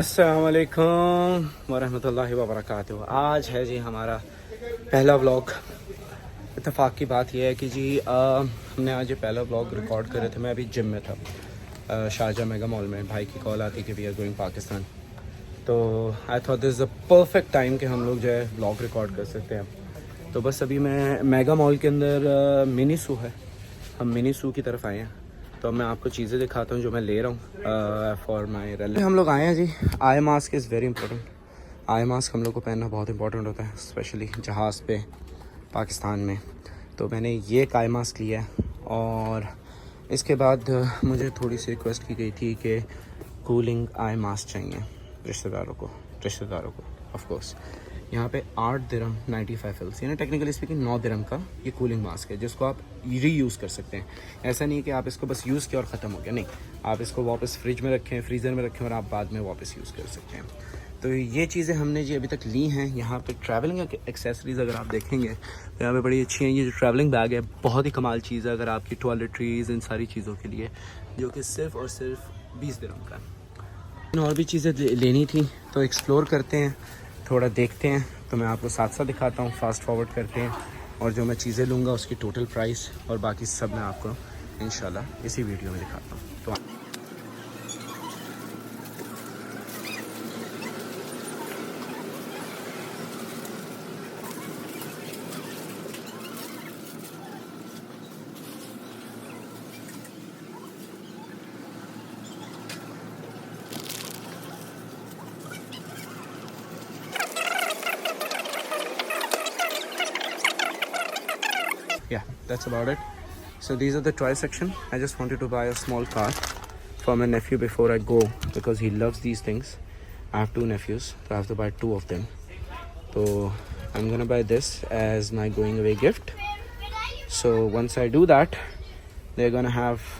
अस्सलाम वालेकुम वरहमतुल्लाहि वबरकातुहू। आज है जी हमारा पहला व्लॉग। इत्तेफाक की बात यह है कि जी हमने आज ये पहला व्लॉग रिकॉर्ड करे थे। मैं अभी जिम में था, शारजा मेगा मॉल में। भाई की कॉल आती कि वी आर गोइंग पाकिस्तान, तो I thought this is the perfect time कि हम लोग जो है व्लॉग रिकॉर्ड कर सकते हैं। तो बस अभी मैं मेगा मॉल के अंदर मिनी सू है, हम मिनी सू की तरफ आए हैं। तो अब मैं आपको चीज़ें दिखाता हूँ जो मैं ले रहा हूँ फॉर माई रेलेटिव। हम लोग आए हैं जी। Eye mask is very important. Eye mask हम लोग को पहनना बहुत इंपॉर्टेंट होता है, स्पेशली जहाज़ पे पाकिस्तान में। तो मैंने ये एक आई मास्क लिया है और इसके बाद मुझे थोड़ी सी रिक्वेस्ट की गई थी कि कूलिंग आई मास्क चाहिए रिश्तेदारों को ऑफ कोर्स। यहाँ पे 8 दिरहम 95 फिल्स, यानी टेक्निकली स्पीकिंग 9 दिरहम का ये कूलिंग मास्क है, जिसको आप रीयूज़ कर सकते हैं। ऐसा नहीं है कि आप इसको बस यूज़ किया और ख़त्म हो गया, नहीं, आप इसको वापस फ्रिज में रखें, फ्रीज़र में रखें और आप बाद में वापस यूज़ कर सकते हैं। तो ये चीज़ें हमने जी अभी तक ली हैं। यहाँ पे ट्रैवलिंग एक्सेसरीज़ अगर आप देखेंगे तो यहाँ पे बड़ी अच्छी हैं। ये जो ट्रैवलिंग बैग है बहुत ही कमाल चीज़ है, अगर आपकी टॉयलेटरीज़ इन सारी चीज़ों के लिए, जो कि सिर्फ़ और सिर्फ 20 दिरहम का है। और भी चीज़ें लेनी थी तो एक्सप्लोर करते हैं, थोड़ा देखते हैं। तो मैं आपको साथ साथ दिखाता हूँ, फास्ट फॉरवर्ड करते हैं, और जो मैं चीज़ें लूँगा उसकी टोटल प्राइस और बाकी सब मैं आपको इंशाल्लाह इसी वीडियो में दिखाता हूँ। तो yeah, that's about it. So these are the toy section. I just wanted to buy a small car for my nephew before I go because he loves these things. I have 2 nephews, so I have to buy 2 of them. So I'm gonna buy this as my going away gift. So once I do that, they're gonna have,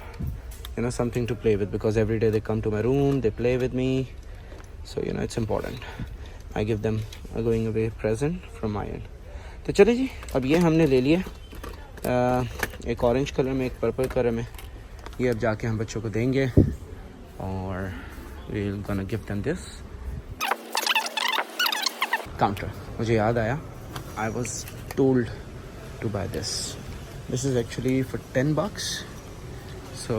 you know, something to play with, because every day they come to my room, they play with me. So you know, it's important. I give them a going away present from my end. तो चलिए जी, अब ये हमने ले लिया, एक orange colour में, एक पर्पल कलर में। ये अब जाके हम बच्चों को देंगे और we will gonna give them this counter. मुझे याद आया, I was told to buy this is actually for $10, so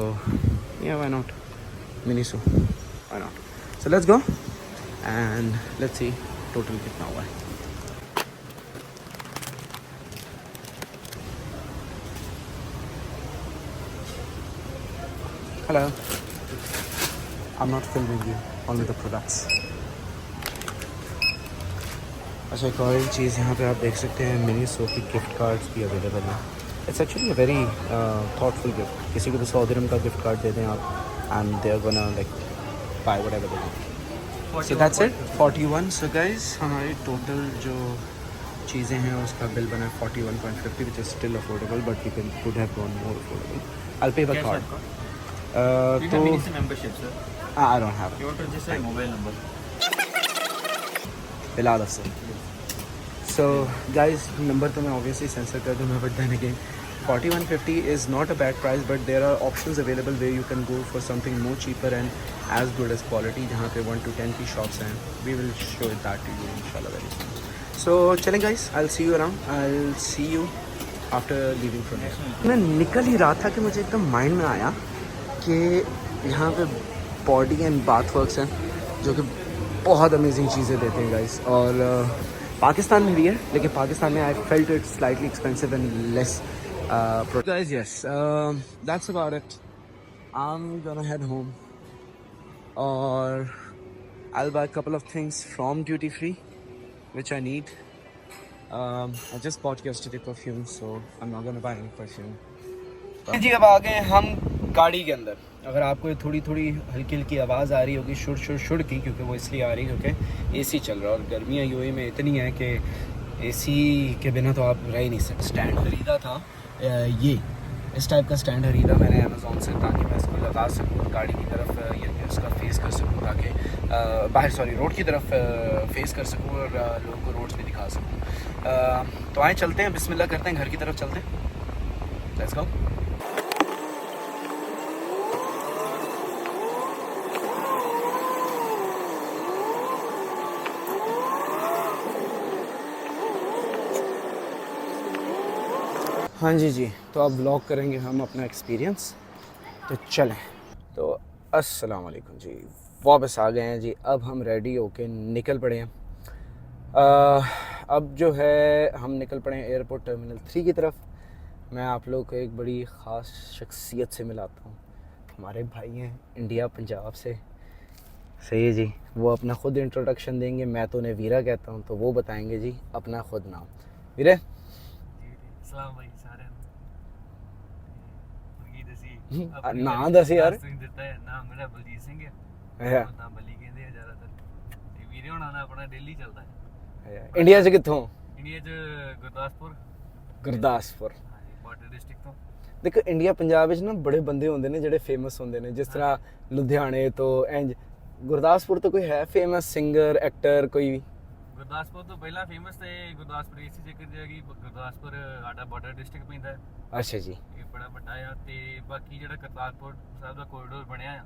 ya why not, Mini Sue, why not. So let's go and let's see total कितना हुआ है। Hello. I'm not filming you, only the products. अच्छा, एक और चीज़ यहाँ पे आप देख सकते हैं, मिनी सो की गिफ्ट कार्ड्स भी अवेलेबल हैं। It's actually a very thoughtful gift. किसी को भी 100 दिरहम का गिफ्ट कार्ड दे दें आप, and they are gonna like buy whatever they want. So that's it, 41। So guys, हमारी टोटल जो चीज़ें हैं उसका बिल बना है 41.50, which is still affordable, but you can could have gone more affordable. I pay by card. तो membership, sir. I don't have it. You want to register a mobile number? Bilal Afsar. So guys, number तो मैं obviously censor कर दूँगा, but then again 4150 is not a bad price, but there are options available where you can go for something more cheaper and as good as quality, जहाँ पे 1 to 10 की shops हैं. We will show that to you inshallah very soon. So चलें guys, I'll see you around. I'll see you after leaving from here. मैं निकल ही रहा था कि मुझे एकदम माइंड में आया कि यहाँ पे बॉडी एंड बाथ वर्क्स हैं जो कि बहुत अमेजिंग चीज़ें देते हैं गाइस। और पाकिस्तान में भी है, लेकिन पाकिस्तान में I felt it slightly expensive and less guys. Yes, that's about it. I am gonna head home और I will buy a couple of things from duty free which I need. I just bought yesterday perfume, so I am not gonna buy any perfume. जी, अब आ गए हम गाड़ी के अंदर। अगर आपको थोड़ी थोड़ी हल्की हल्की आवाज़ आ रही होगी शुड़ की, क्योंकि वो इसलिए आ रही है क्योंकि एसी चल रहा है और गर्मियाँ यूएई में इतनी है कि एसी के बिना तो आप रह ही नहीं सकते। स्टैंड खरीदा था, ये इस टाइप का स्टैंड खरीदा मैंने अमेज़ोन से, ताकि मैं इसको लगा सकूँ गाड़ी की तरफ, यानी उसका फेस कर सकूँ, ताकि बाहर रोड की तरफ फेस कर सकूँ और लोगों को रोड्स भी दिखा सकूँ। तो आए चलते हैं, बिस्मिल्लाह करते हैं, घर की तरफ चलते हैं। Let's go. हाँ जी, तो अब व्लॉग करेंगे हम अपना एक्सपीरियंस, तो चलें। तो अस्सलाम वालेकुम जी, वापस आ गए हैं जी। अब हम रेडी होके निकल पड़े हैं। अब जो है हम निकल पड़े हैं एयरपोर्ट टर्मिनल 3 की तरफ। मैं आप लोगों को एक बड़ी ख़ास शख्सियत से मिलाता हूँ। हमारे भाई हैं इंडिया पंजाब से, सही है जी। वो अपना ख़ुद इंट्रोडक्शन देंगे। मैं तो उन्हें वीरा कहता हूँ, तो वो बताएंगे जी अपना ख़ुद नाम। वीरे सलाम भाई सारे ਨਾਂ ਦੱਸ ਯਾਰ। ਦਿੱਤਾ ਹੈ ਨਾਮ ਮੇਰਾ ਬਲਜੀਤ ਸਿੰਘ ਹੈ ਅੱਛਾ, ਤਾਂ ਬੱਲੀ ਕਹਿੰਦੇ ਆ ਜ਼ਿਆਦਾਤਰ ਤੇ ਵੀਰੇ ਹੋਣਾ ਦਾ ਆਪਣਾ ਡੇਲੀ ਚੱਲਦਾ ਹੈ ਇੰਡੀਆ 'ਚ ਕਿੱਥੋਂ? ਇੰਡੀਆ 'ਚ ਗੁਰਦਾਸਪੁਰ ਗੁਰਦਾਸਪੁਰ। ਹਾਂਜੀ ਬਾਰਡਰ ਡਿਸਟ੍ਰਿਕਟ ਤੋਂ ਦੇਖੋ ਇੰਡੀਆ ਪੰਜਾਬ ਵਿੱਚ ਨਾ ਬੜੇ ਬੰਦੇ ਹੁੰਦੇ ਨੇ ਜਿਹੜੇ ਫੇਮਸ ਹੁੰਦੇ ਨੇ, ਜਿਸ ਤਰ੍ਹਾਂ ਲੁਧਿਆਣੇ ਤੋਂ ਇੰਜ। ਗੁਰਦਾਸਪੁਰ ਤੋਂ ਕੋਈ ਹੈ ਫੇਮਸ ਸਿੰਗਰ ਐਕਟਰ ਕੋਈ ਵੀ? ਗੁਰਦਾਸਪੁਰ ਤੋਂ ਪਹਿਲਾਂ ਫੇਮਸ ਤੇ ਗੁਰਦਾਸਪੁਰ ਇਸੇ ਚੱਕਰ ਚ ਹੈਗੀ ਗੁਰਦਾਸਪੁਰ ਸਾਡਾ ਬਾਰਡਰ ਡਿਸਟ੍ਰਿਕਟ ਪੈਂਦਾ ਹੈ। ਅੱਛਾ ਜੀ। ਇਹ ਬੜਾ ਵੱਡਾ ਆ ਤੇ ਬਾਕੀ ਜਿਹੜਾ ਕਰਤਾਰਪੁਰ ਸਾਹਿਬ ਦਾ ਕੋਰੀਡੋਰ ਬਣਿਆ ਆ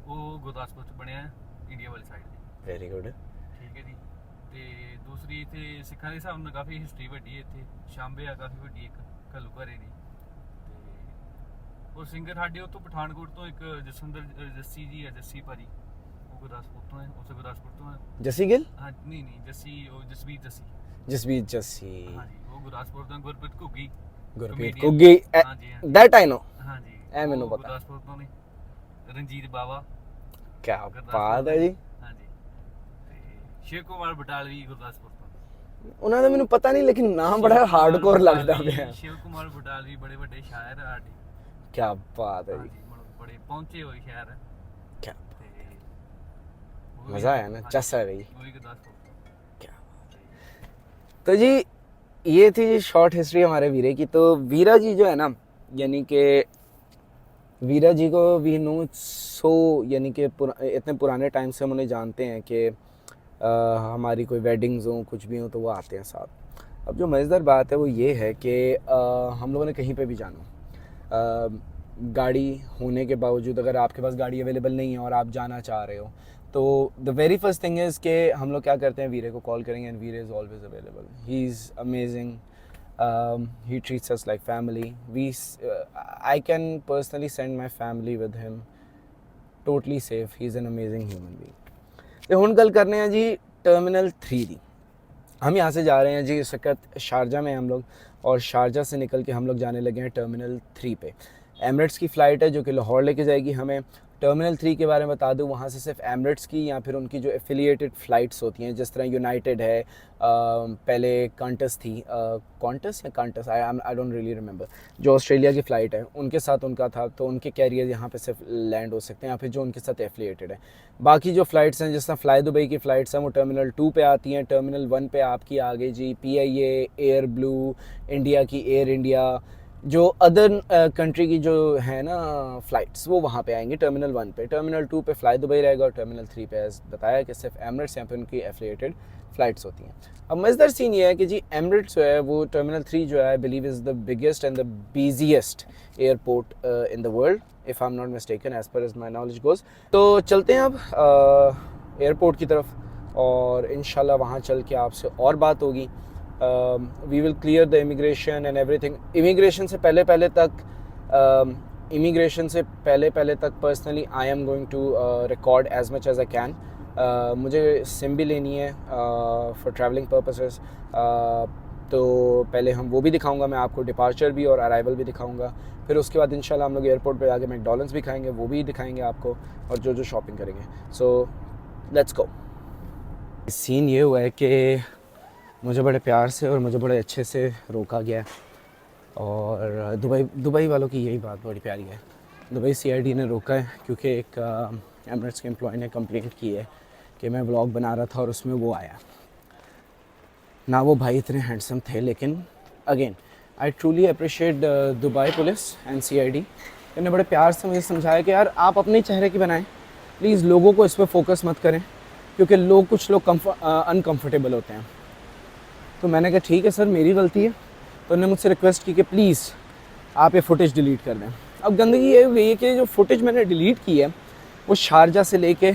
ਉਹ ਗੁਰਦਾਸਪੁਰ ਚ ਬਣਿਆ ਆ ਇੰਡੀਆ ਵਾਲੀ ਸਾਈਡ ਤੇ। Very good. ਠੀਕ ਹੈ ਜੀ। ਤੇ ਦੂਸਰੀ ਇੱਥੇ ਸਿੱਖਾਂ ਦੇ ਹਿਸਾਬ ਨਾਲ ਕਾਫੀ ਹਿਸਟਰੀ ਵੱਡੀ ਹੈ ਇੱਥੇ। ਸ਼ਾਂਬੇ ਆ ਕਾਫੀ ਵੱਡੀ ਇੱਕ ਘੱਲੂ ਘਰੇ ਨੇ ਤੇ ਉਹ ਸਿੰਗਰ ਸਾਡੇ ਉੱਥੋਂ ਪਠਾਨਕੋਟ ਤੋਂ ਇੱਕ ਜਸਵਿੰਦਰ ਜੱਸੀ ਜੀ ਆ, ਜੱਸੀ ਭਾਜੀ, ਉਹ ਗੁਰਦਾਸਪੁਰ ਤੋਂ ਹੈ। ਉਸੇ ਗੁਰਦਾਸਪੁਰ ਤੋਂ ਹੈ। ਜੱਸੀ ਗਿੱਲ? ਹਾਂ ਨਹੀਂ ਜੱਸੀ ਉਹ ਜਸਵੀਰ ਜੱਸੀ। ਜਸਵੀਰ ਜੱਸੀ। ਹਾਂਜੀ ਉਹ ਗੁਰਦਾਸਪੁਰ ਤੋਂ। ਗੁਰਪ੍ਰੀਤ ਘੁੱਗੀ ਗੁਰਪ੍ਰੀਤ comedian। ਘੁੱਗੀ, ਹਾਂਜੀ ਦੈਟ ਆਈ ਨੋ। ਹਾਂਜੀ ਇਹ ਮੈਨੂੰ ਉਹ ਪਤਾ। ਗੁਰਦਾਸਪੁਰ ਤੋਂ ਨੇ। ਰਣਜੀਤ ਬਾਵਾ ਕੀ ਗੁਰਦਾਸਪੁਰ ਬਾਤ ਹੈ ਜੀ। ਹਾਂਜੀ ਤੇ ਸ਼ਿਵ ਕੁਮਾਰ ਬਟਾਲਵੀ ਗੁਰਦਾਸਪੁਰ ਤੋਂ। ਉਹਨਾਂ ਦਾ ਮੈਨੂੰ ਪਤਾ ਨਹੀਂ, ਲੇਕਿਨ ਨਾਮ ਬੜਾ ਹਾਰਡਕੋਰ ਲੱਗਦਾ ਪਿਆ। ਸ਼ਿਵ ਕੁਮਾਰ ਬਟਾਲਵੀ ਬੜੇ ਵੱਡੇ ਸ਼ਾਇਰ ਆ ਸਾਡੇ। ਕੀ ਬਾਤ ਹੈ ਜੀ। ਹਾਂਜੀ ਮਤਲਬ ਬੜੇ ਪਹੁੰਚੇ ਹੋਏ ਸ਼ਾਇਰ ਆ ਕੀ ਤੇ ਉਹ ਵੀ- ਮਜ਼ਾ ਆਇਆ ਨਾ, ਹਾਂਜੀ, ਚੱਸ ਹੈ ਬਈ। ਉਹ ਵੀ ਗੁਰਦਾਸਪੁਰ ਤੋਂ। क्या तो जी ये थी जी शॉर्ट हिस्ट्री हमारे वीरे की। तो वीरा जी जो है ना, यानी कि वीरा जी को वी नो सो, यानी कि इतने पुराने टाइम से हम उन्हें जानते हैं कि हमारी कोई वेडिंग्स हो कुछ भी हो तो वो आते हैं साथ। अब जो मज़ेदार बात है वो ये है कि हम लोगों ने कहीं पे भी जाना, गाड़ी होने के बावजूद अगर आपके पास गाड़ी अवेलेबल नहीं है और आप जाना चाह रहे हो तो the very first thing is कि हम लोग क्या करते हैं, वीरे को कॉल करेंगे and Veere is always available. He is amazing, he treats us like family. I can personally send my family with him, totally safe. He is an amazing human being. तो हुण गल करने हैं जी टर्मिनल 3 दी। हम यहाँ से जा रहे हैं जी, इस वक्त शारजा में हम लोग, और शारजा से निकल के हम लोग जाने लगे हैं टर्मिनल 3 पे। एमिरेट्स की फ़्लाइट है जो कि लाहौर लेके जाएगी हमें। टर्मिनल 3 के बारे में बता दूं, वहाँ से सिर्फ एमिरेट्स की या फिर उनकी जो एफिलिएटेड फ़्लाइट्स होती हैं, जिस तरह यूनाइटेड है, पहले कॉन्टस थी, कॉन्टस या कांटस, आई डोंट रियली रिमेंबर, जो ऑस्ट्रेलिया की फ़्लाइट है उनके साथ उनका था, तो उनके कैरियर यहाँ पे सिर्फ लैंड हो सकते हैं या फिर जो उनके साथ एफिलिएटेड है। बाकी जो फ़्लाइट्स हैं, जिस तरह फ़्लाई दुबई की फ़्लाइट्स हैं, वो टर्मिनल 2 पे आती हैं। टर्मिनल 1 पे आपकी आ गई जी PIA, एयर ब्लू, इंडिया की एयर इंडिया, जो अदर कंट्री की जो है ना फ़्लाइट्स, वो वहाँ पे आएंगी टर्मिनल 1 पे। टर्मिनल 2 पे फ़्लाई दुबई रहेगा और टर्मिनल 3 पे बताया कि सिर्फ एमिरेट्स या फिर उनकी एफिलिएटेड फ़्लाइट्स होती हैं। अब मज़ेदार सीन ये है कि जी एमिरेट्स जो है वो टर्मिनल 3 जो है I believe is the biggest and the biggest airport in the world, if I am not mistaken, as per as my knowledge goes. तो चलते हैं अब एयरपोर्ट की तरफ और इंशाल्लाह वहाँ चल के आपसे और बात होगी। We will clear the immigration and everything. Immigration से पहले तक personally I am going to record as much as I can. मुझे सिम भी लेनी है फॉर ट्रैवलिंग पर्पसेस, तो पहले हम वो भी दिखाऊंगा मैं आपको, डिपार्चर भी और अराइवल भी दिखाऊंगा। फिर उसके बाद इंशाल्लाह हम लोग एयरपोर्ट पे आके मैकडॉनल्ड्स भी खाएंगे, वो भी दिखाएंगे आपको, और जो शॉपिंग करेंगे। सो लेट्स गो। सीन ये हुआ है कि मुझे बड़े प्यार से और मुझे बड़े अच्छे से रोका गया, और दुबई वालों की यही बात बड़ी प्यारी है। दुबई CID ने रोका है क्योंकि एक एमिरेट्स के एम्प्लॉय ने कंप्लेंट की है कि मैं व्लॉग बना रहा था और उसमें वो आया ना। वो भाई इतने हैंडसम थे, लेकिन again I truly appreciate Dubai police and CID। इन्होंने बड़े प्यार से मुझे समझाया कि यार आप अपने चेहरे की बनाएं, प्लीज़ लोगों को इस पर फोकस मत करें, क्योंकि कुछ लोग अनकम्फर्टेबल होते हैं। तो मैंने कहा ठीक है सर, मेरी गलती है। तो उन्होंने मुझसे रिक्वेस्ट की कि प्लीज़ आप ये फुटेज डिलीट कर दें। अब गंदगी ये हुई है कि जो फुटेज मैंने डिलीट की है वो शारजा से लेके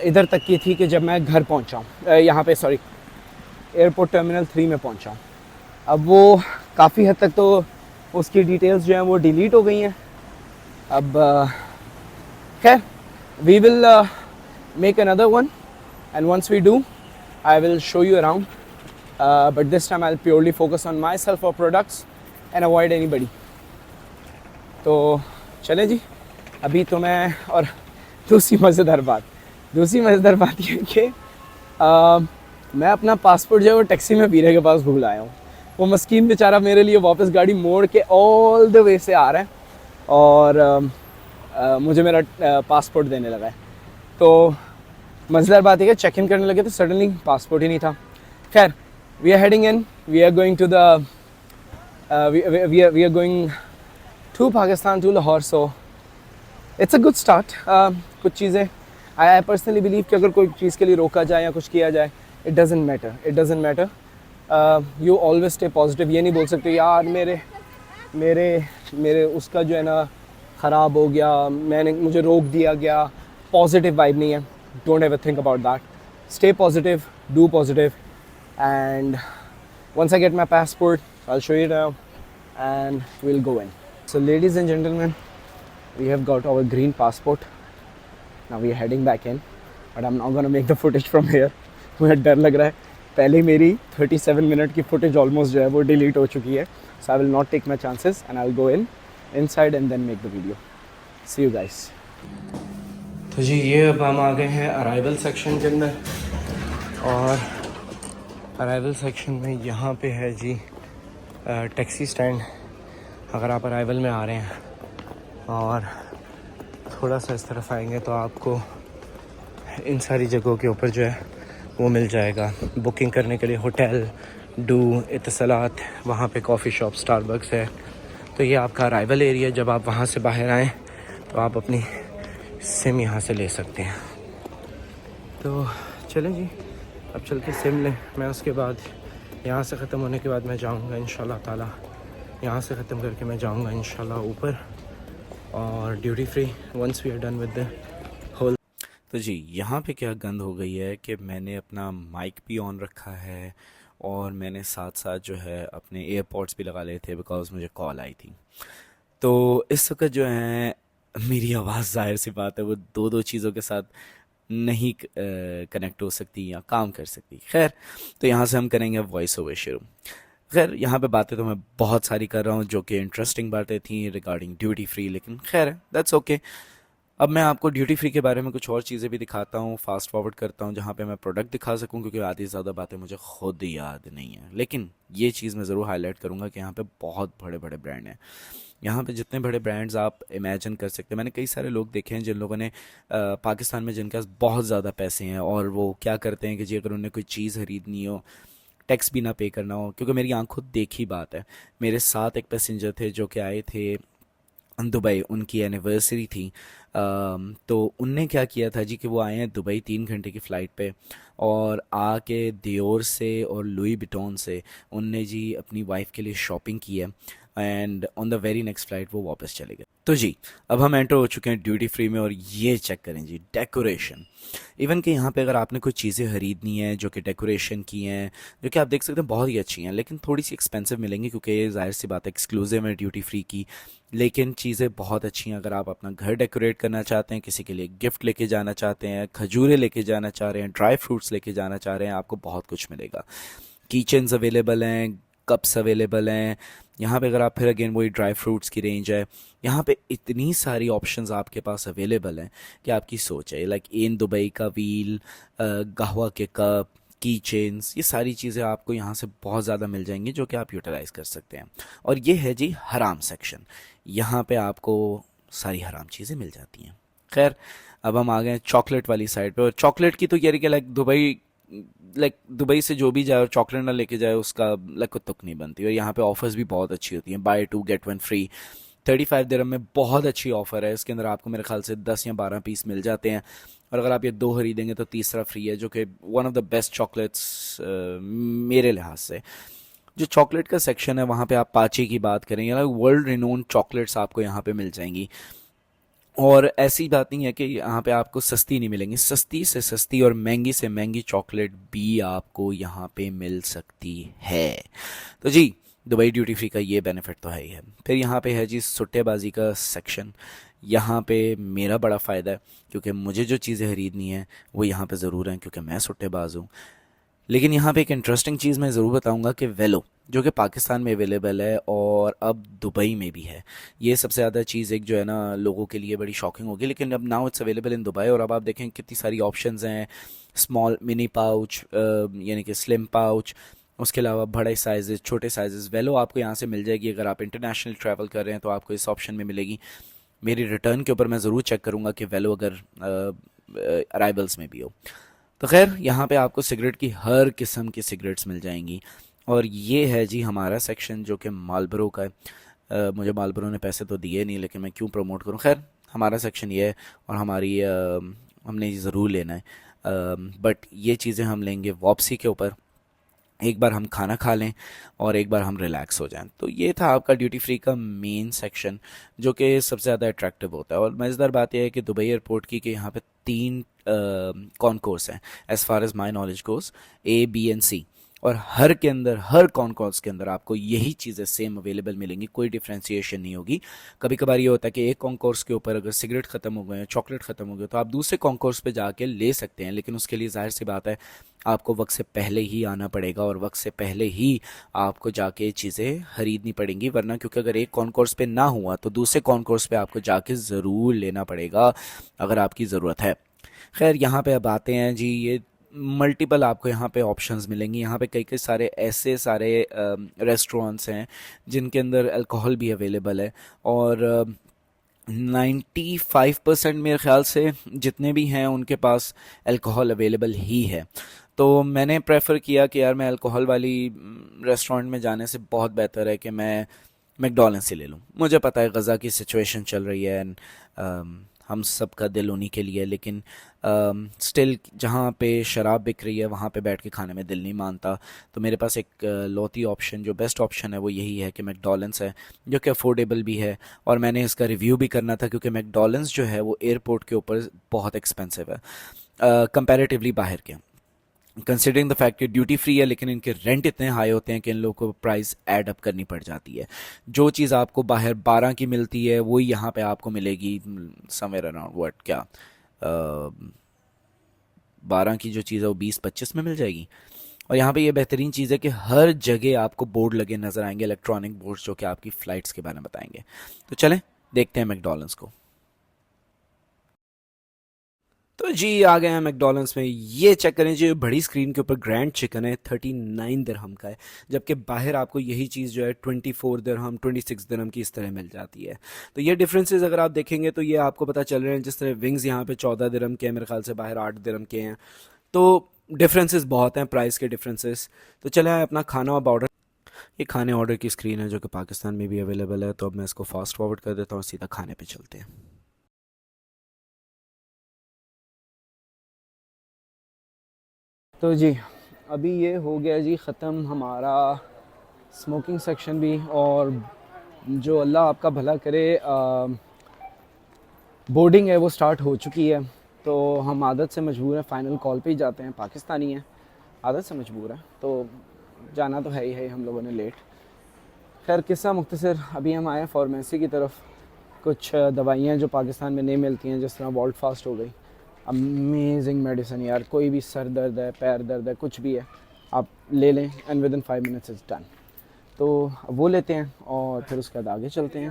इधर तक की थी कि जब मैं घर पहुंचा हूँ, यहाँ पे सॉरी एयरपोर्ट टर्मिनल 3 में पहुंचा हूँ। अब वो काफ़ी हद तक तो उसकी डिटेल्स जो हैं वो डिलीट हो गई हैं। अब खैर we will make another one and once we do I will show you around, but this time I will purely focus on myself और प्रोडक्ट्स एंड अवॉइड एनीबडी। तो चलें जी, अभी तो मैं, और दूसरी मज़ेदार बात ये है कि मैं अपना पासपोर्ट जो है वो टैक्सी में वीरे के पास भूल आया हूँ। वो मस्कीन बेचारा मेरे लिए वापस गाड़ी मोड़ के ऑल द वे से आ रहा है और मुझे मेरा पासपोर्ट देने लगा है। तो मज़ेदार बात है कि चेक इन करने लगे तो सडनली पासपोर्ट ही नहीं था। खैर we are heading in, we are going to the we are going to Pakistan, to Lahore. So it's a good start. कुछ चीज़ें आई पर्सनली बिलीव कि अगर कोई चीज़ के लिए रोका जाए या कुछ किया जाए, it doesn't matter. You always stay positive. ये नहीं बोल सकते यार मेरे उसका जो है ना ख़राब हो गया, मुझे रोक दिया गया। पॉजिटिव वाइब नहीं है, don't ever think about that. Stay positive, do positive, and once I get my passport I will show you now and we will go in. So ladies and gentleman, we have got our green passport. Now we are heading back in, but I'm not gonna make the footage from here. मुझे डर लग रहा है, पहले मेरी 37 minute की footage almost जो है वो डिलीट हो चुकी है। So I will not take my chances and I will go inside and then make the video. See you guys. तो जी ये अब हम आ गए हैं अराइवल सेक्शन के अंदर, और अराइवल सेक्शन में यहाँ पे है जी टैक्सी स्टैंड। अगर आप अराइवल में आ रहे हैं और थोड़ा सा इस तरफ आएंगे तो आपको इन सारी जगहों के ऊपर जो है वो मिल जाएगा बुकिंग करने के लिए। होटल, डू, इत्तसलात, वहाँ पे कॉफ़ी शॉप, स्टारबक्स है। तो ये आपका अराइवल एरिया। जब आप वहाँ से बाहर आएँ तो आप अपनी सिम यहाँ से ले सकते हैं। तो चलें जी, अब चल के सिम लें। मैं उसके बाद यहाँ से ख़त्म होने के बाद मैं जाऊँगा इंशाल्लाह ताला, यहाँ से ख़त्म करके मैं जाऊँगा इंशाल्लाह ऊपर और duty free once we are done with the whole. तो जी यहाँ पे क्या गंद हो गई है कि मैंने अपना माइक भी ऑन रखा है और मैंने साथ साथ जो है अपने एयरपॉड्स भी लगा लिए थे बिकॉज मुझे कॉल आई थी। तो इस वक्त जो है मेरी आवाज़, जाहिर सी बात है, वो दो चीज़ों के साथ नहीं कनेक्ट हो सकती या काम कर सकती। खैर तो यहाँ से हम करेंगे वॉइस ओवर शुरू। खैर यहाँ पे बातें तो मैं बहुत सारी कर रहा हूँ जो कि इंटरेस्टिंग बातें थी रिगार्डिंग ड्यूटी फ्री, लेकिन खैर दैट्स ओके। अब मैं आपको ड्यूटी फ्री के बारे में कुछ और चीज़ें भी दिखाता हूँ, फास्ट फॉरवर्ड करता हूँ जहाँ पे मैं प्रोडक्ट दिखा सकूँ, क्योंकि आधी ज़्यादा बातें मुझे खुद याद नहीं है। लेकिन ये चीज़ मैं ज़रूर हाईलाइट करूँगा कि यहाँ पे बहुत बड़े बड़े ब्रांड हैं। यहाँ पे जितने बड़े ब्रांड्स आप इमेजिन कर सकते हैं। मैंने कई सारे लोग देखे हैं जिन लोगों ने पाकिस्तान में जिनके पास बहुत ज़्यादा पैसे हैं और वो क्या करते हैं कि जी अगर उन्हें कोई चीज़ खरीदनी हो, टैक्स भी ना पे करना हो, क्योंकि मेरी आँख खुद देखी बात है। मेरे साथ एक पैसेंजर थे जो कि आए थे दुबई, उनकी एनिवर्सरी थी। तो उनने क्या किया था जी कि वो आए हैं दुबई 3 घंटे की फ़्लाइट पे, और आके दियोर से और लुई विटॉन से उनने जी अपनी वाइफ के लिए शॉपिंग की है and on the very next flight वो वापस चले गए। तो जी अब हम एंटर हो चुके हैं ड्यूटी फ्री में, और ये चेक करें जी डेकोरेशन। इवन कि यहाँ पे अगर आपने कुछ चीज़ें खरीदनी है जो कि डेकोरेशन की हैं, जो कि आप देख सकते हैं बहुत ही अच्छी हैं, लेकिन थोड़ी सी एक्सपेंसिव मिलेंगी क्योंकि ये जाहिर सी बात है एक्सक्लूसिव है ड्यूटी फ्री की, लेकिन चीज़ें बहुत अच्छी हैं। अगर आप अपना घर डेकोरेट करना चाहते हैं, किसी के लिए गिफ्ट लेके जाना चाहते हैं, खजूरें लेके जाना चाह रहे हैं, ड्राई फ्रूट्स लेके जाना चाह रहे हैं, आपको बहुत कुछ मिलेगा। किचन्स अवेलेबल हैं, कप्स अवेलेबल हैं यहाँ पे। अगर आप फिर अगेन वही ड्राई फ्रूट्स की रेंज है, यहाँ पे इतनी सारी ऑप्शंस आपके पास अवेलेबल हैं कि आपकी सोच है। लाइक इन दुबई का व्हील, कहवा के कप, की चेन्स, ये सारी चीज़ें आपको यहाँ से बहुत ज़्यादा मिल जाएंगी जो कि आप यूटिलाइज़ कर सकते हैं। और ये है जी हराम सेक्शन, यहाँ पे आपको सारी हराम चीज़ें मिल जाती हैं। खैर अब हम आ गए चॉकलेट वाली साइड पे, और चॉकलेट की तो ये कि लाइक दुबई से जो भी जाए और चॉकलेट ना लेके जाए उसका लाइक कोई तुक नहीं बनती। और यहाँ पे ऑफर्स भी बहुत अच्छी होती हैं, बाय 2 गेट 1 फ्री। 35 दिरहम में बहुत अच्छी ऑफ़र है। इसके अंदर आपको मेरे ख्याल से 10 या 12 पीस मिल जाते हैं, और अगर आप ये 2 खरीदेंगे तो तीसरा फ्री है, जो कि one of the best chocolates मेरे लिहाज से। जो चॉकलेट का सेक्शन है वहाँ पे आप पाची की बात करें या वर्ल्ड रिनोन चॉकलेट्स आपको यहाँ पे मिल जाएंगी। और ऐसी बात नहीं है कि यहाँ पे आपको सस्ती नहीं मिलेंगी, सस्ती से सस्ती और महंगी से महंगी चॉकलेट भी आपको यहाँ पे मिल सकती है। तो जी दुबई ड्यूटी फ्री का ये बेनिफिट तो है ही है। फिर यहाँ पे है जी सट्टेबाजी का सेक्शन। यहाँ पे मेरा बड़ा फ़ायदा है क्योंकि मुझे जो चीज़ें ख़रीदनी है वो यहाँ पे ज़रूर हैं क्योंकि मैं सट्टेबाज हूँ। लेकिन यहाँ पे एक इंटरेस्टिंग चीज़ मैं ज़रूर बताऊँगा कि वेलो जो कि पाकिस्तान में अवेलेबल है और अब दुबई में भी है। ये सबसे ज़्यादा चीज़ एक जो है ना लोगों के लिए बड़ी शॉकिंग होगी, लेकिन अब now it's available in Dubai. और अब आप देखें कितनी सारी ऑप्शंस हैं, स्मॉल मिनी पाउच यानी कि स्लिम पाउच, उसके अलावा बड़े साइज़ छोटे साइज़ वेलो आपको यहाँ से मिल जाएगी। अगर आप इंटरनेशनल ट्रैवल कर रहे हैं तो आपको इस ऑप्शन में मिलेगी। मेरी रिटर्न के ऊपर मैं ज़रूर चेक करूँगा कि वेलो अगर अराइवल्स में भी हो। तो खैर यहाँ पे आपको सिगरेट की हर किस्म की सिगरेट्स मिल जाएंगी। और ये है जी हमारा सेक्शन जो कि मालबरो का है। मुझे मालबरो ने पैसे तो दिए नहीं, लेकिन मैं क्यों प्रमोट करूँ। खैर हमारा सेक्शन ये है और हमारी हमने ये ज़रूर लेना है। बट ये चीज़ें हम लेंगे वापसी के ऊपर, एक बार हम खाना खा लें और एक बार हम रिलैक्स हो जाएं। तो ये था आपका ड्यूटी फ्री का मेन सेक्शन जो कि सबसे ज़्यादा अट्रैक्टिव होता है। और मज़ेदार बात यह है कि दुबई एयरपोर्ट की कि यहाँ पे 3 कॉनकोर्स हैं as far as my knowledge goes, A, B and C। और हर के अंदर, हर कॉनकोर्स के अंदर आपको यही चीज़ें सेम अवेलेबल मिलेंगी, कोई डिफ्रेंशिएशन नहीं होगी। कभी कभार ये होता है कि एक कॉनकोर्स के ऊपर अगर सिगरेट ख़त्म हो गए, चॉकलेट ख़त्म हो गए, तो आप दूसरे कॉनकोर्स पे जाके ले सकते हैं, लेकिन उसके लिए जाहिर सी बात है आपको वक्त से पहले ही आना पड़ेगा और वक्त से पहले ही आपको जाके चीज़ें ख़रीदनी पड़ेंगी। वरना क्योंकि अगर एक कॉनकोर्स पे ना हुआ तो दूसरे कॉनकोर्स पे आपको जाके ज़रूर लेना पड़ेगा अगर आपकी ज़रूरत है। खैर यहाँ पे अब आते हैं जी, ये मल्टीपल आपको यहाँ पे ऑप्शंस मिलेंगी। यहाँ पे कई कई सारे ऐसे सारे रेस्टोरेंट्स हैं जिनके अंदर अल्कोहल भी अवेलेबल है। और 95% मेरे ख्याल से जितने भी हैं उनके पास अल्कोहल अवेलेबल ही है। तो मैंने प्रेफर किया कि यार मैं अल्कोहल वाली रेस्टोरेंट में जाने से बहुत बेहतर है कि मैं मैकडॉनल्ड्स से ले लूँ। मुझे पता है गज़ा की सिचुएशन चल रही है एंड हम सब का दिल उन्हीं के लिए, लेकिन स्टिल जहाँ पे शराब बिक रही है वहाँ पे बैठ के खाने में दिल नहीं मानता। तो मेरे पास एक लौती ऑप्शन, जो बेस्ट ऑप्शन है वो यही है कि मैकडॉनल्ड्स है, जो कि अफोर्डेबल भी है। और मैंने इसका रिव्यू भी करना था क्योंकि मैकडॉनल्ड्स जो है वो एयरपोर्ट के ऊपर बहुत एक्सपेंसिव है कंपैरेटिवली बाहर के, कंसिडरिंग द फैक्ट कि ड्यूटी फ्री है, लेकिन इनके रेंट इतने हाई होते हैं कि इन लोगों को प्राइस ऐड अप करनी पड़ जाती है। जो चीज़ आपको बाहर 12 की मिलती है वही यहाँ पे आपको मिलेगी समवेयर अराउंड व्हाट क्या 12 की जो चीज़ है वो 20-25 में मिल जाएगी। और यहाँ पे ये बेहतरीन चीज़ है कि हर जगह आपको बोर्ड लगे नज़र आएंगे, इलेक्ट्रॉनिक बोर्ड्स जो कि आपकी फ़्लाइट्स के बारे में बताएंगे। तो चलें देखते हैं मैकडॉनल्ड्स को। तो जी आ गए हैं मैकडॉनल्ड्स में। ये चेक करें जी, बड़ी स्क्रीन के ऊपर ग्रैंड चिकन है 39 दिरहम का है, जबकि बाहर आपको यही चीज़ जो है 24 दिरहम 26 दिरहम की इस तरह मिल जाती है। तो ये डिफरेंसेस अगर आप देखेंगे तो ये आपको पता चल रहे हैं। जिस तरह विंग्स यहाँ पे 14 दिरहम के हैं, मेरे ख्याल से बाहर 8 दिरहम के हैं। तो डिफरेंसेस बहुत हैं, प्राइस के डिफरेंसेस। तो चले आए अपना खाना अब ऑर्डर। ये खाने ऑर्डर की स्क्रीन है जो कि पाकिस्तान में भी अवेलेबल है। तो अब मैं इसको फास्ट फॉरवर्ड कर देता हूँ, सीधा खाने पर चलते हैं। तो जी अभी ये हो गया जी ख़त्म हमारा स्मोकिंग सेक्शन भी। और जो अल्लाह आपका भला करे बोर्डिंग है वो स्टार्ट हो चुकी है। तो हम आदत से मजबूर हैं, फ़ाइनल कॉल पे ही जाते हैं, पाकिस्तानी हैं, आदत से मजबूर हैं, तो जाना तो है ही है। हम लोगों ने लेट। खैर किस्सा मुख्तसर, अभी हम आए फार्मेसी की तरफ। कुछ दवाइयाँ जो पाकिस्तान में नहीं मिलती हैं, जिस तरह वॉल्ट फास्ट हो गई, अमेजिंग मेडिसिन यार। कोई भी सर दर्द है, पैर दर्द है, कुछ भी है, आप ले लें and with in 5 minutes is done. तो वो लेते हैं और फिर उसके बाद आगे चलते हैं।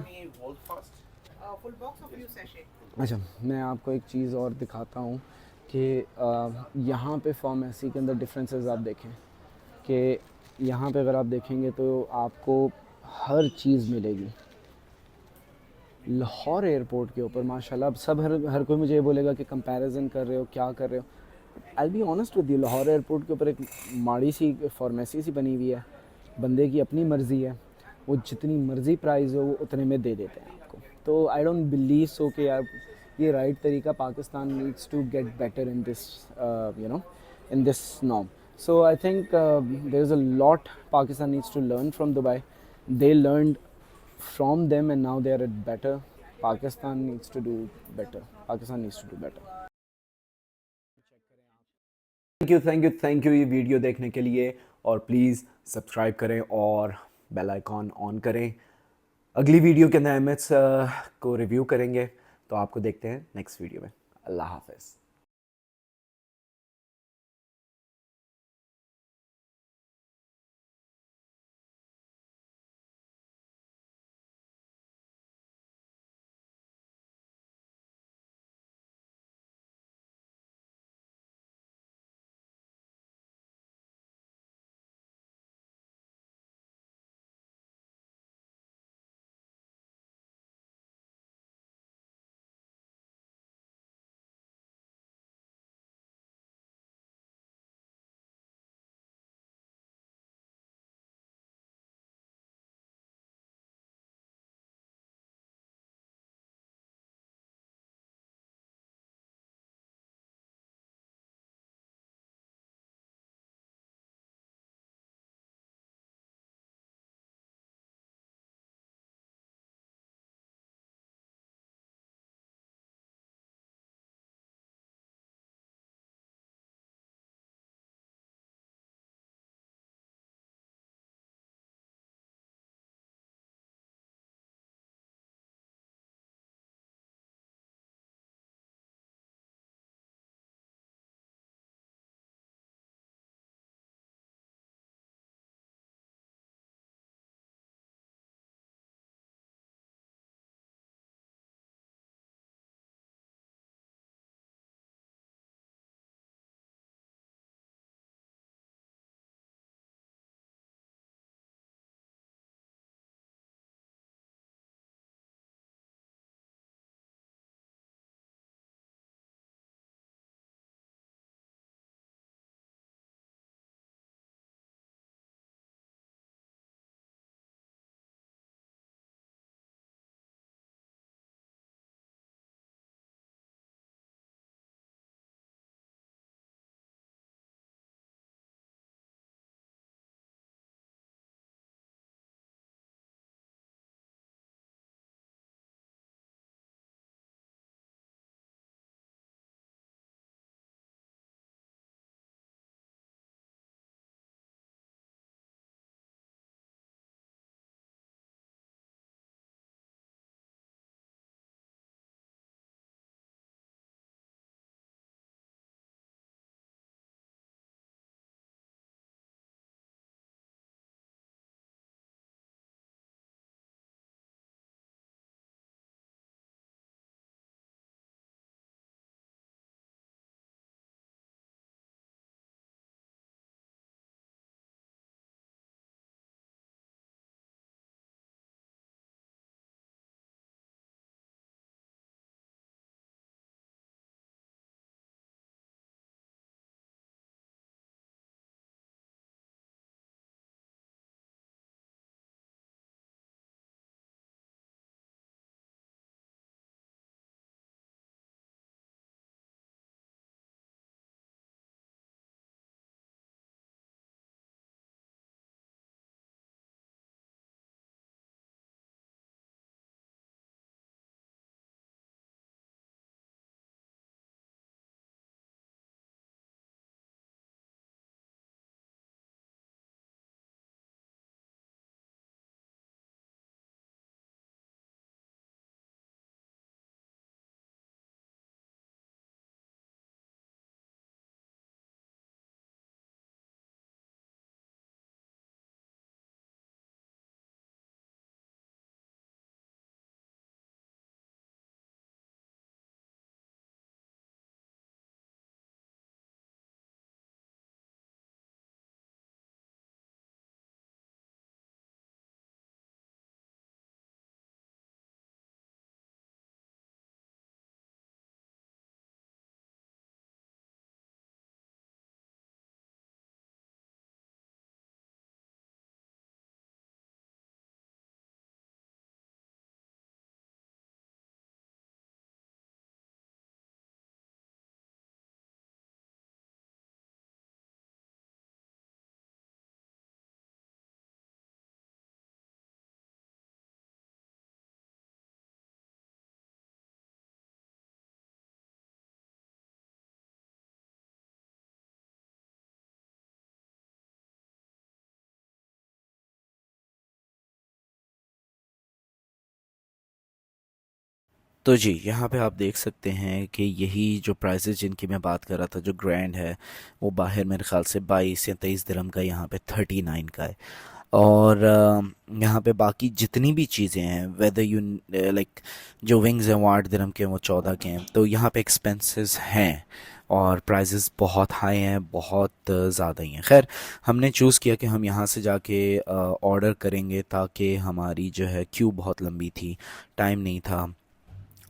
अच्छा, मैं आपको एक चीज़ और दिखाता हूँ कि यहाँ पे फार्मेसी के अंदर डिफरेंसेस आप देखें कि यहाँ पे अगर आप देखेंगे तो आपको हर चीज़ मिलेगी। लाहौर एयरपोर्ट के ऊपर माशाल्लाह अब सब हर कोई मुझे ये बोलेगा कि कंपैरिजन कर रहे हो, क्या कर रहे हो। I be honest with you, Lahore airport के ऊपर एक माड़ी सी फार्मेसी सी बनी हुई है। बंदे की अपनी मर्ज़ी है, वो जितनी मर्ज़ी प्राइस हो वो उतने में दे देते हैं आपको। तो आई डोंट बिलीव सो कि यार ये राइट तरीका। Pakistan needs to get better in this you know in this norm. So I think there is a lot Pakistan needs to learn from Dubai. They learned from them and now they are at better. Pakistan needs to do better. Pakistan needs to do better. Thank you ये video देखने के लिए। और please subscribe करें और bell icon on करें। अगली video के अंदर एमएच को रिव्यू करेंगे, तो आपको देखते हैं नेक्स्ट वीडियो में। अल्लाह हाफ़िज़। तो जी यहाँ पे आप देख सकते हैं कि यही जो प्राइसेस जिनकी मैं बात कर रहा था, जो ग्रैंड है वो बाहर मेरे ख्याल से 22 या 23 दिरहम का, यहाँ पे 39 का है। और यहाँ पे बाकी जितनी भी चीज़ें हैं, वेदर यू लाइक, जो विंग्स हैं वो 8 दिरहम के हैं, वो 14 के हैं। तो यहाँ पे एक्सपेंसेस हैं और प्राइसेस बहुत हाई हैं, बहुत ज़्यादा ही हैं। खैर, हमने चूज़ किया कि हम यहाँ से जाके ऑर्डर करेंगे, ताकि हमारी जो है क्यू बहुत लंबी थी, टाइम नहीं था।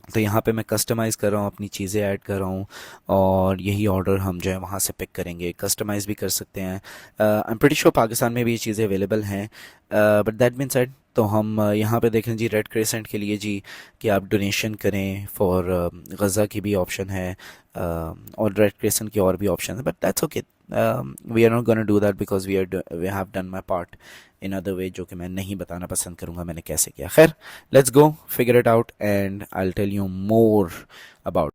तो यहाँ पे मैं कस्टमाइज़ कर रहा हूँ, अपनी चीज़ें ऐड कर रहा हूँ, और यही ऑर्डर हम जो है वहाँ से पिक करेंगे। कस्टमाइज़ भी कर सकते हैं। I am pretty sure Pakistan में भी ये चीज़ें अवेलेबल हैं। बट दैट मीन सेड, तो हम यहाँ पे देखें जी, रेड क्रेसेंट के लिए जी कि आप डोनेशन करें फॉर गज़ा की भी ऑप्शन है, और रेड क्रेसेंट की और भी ऑप्शन है। But that's okay, we are not gonna do that because we have done my part in other way, जो कि मैं नहीं बताना पसंद करूँगा मैंने कैसे किया। खैर, let's go figure it out and I will tell you more about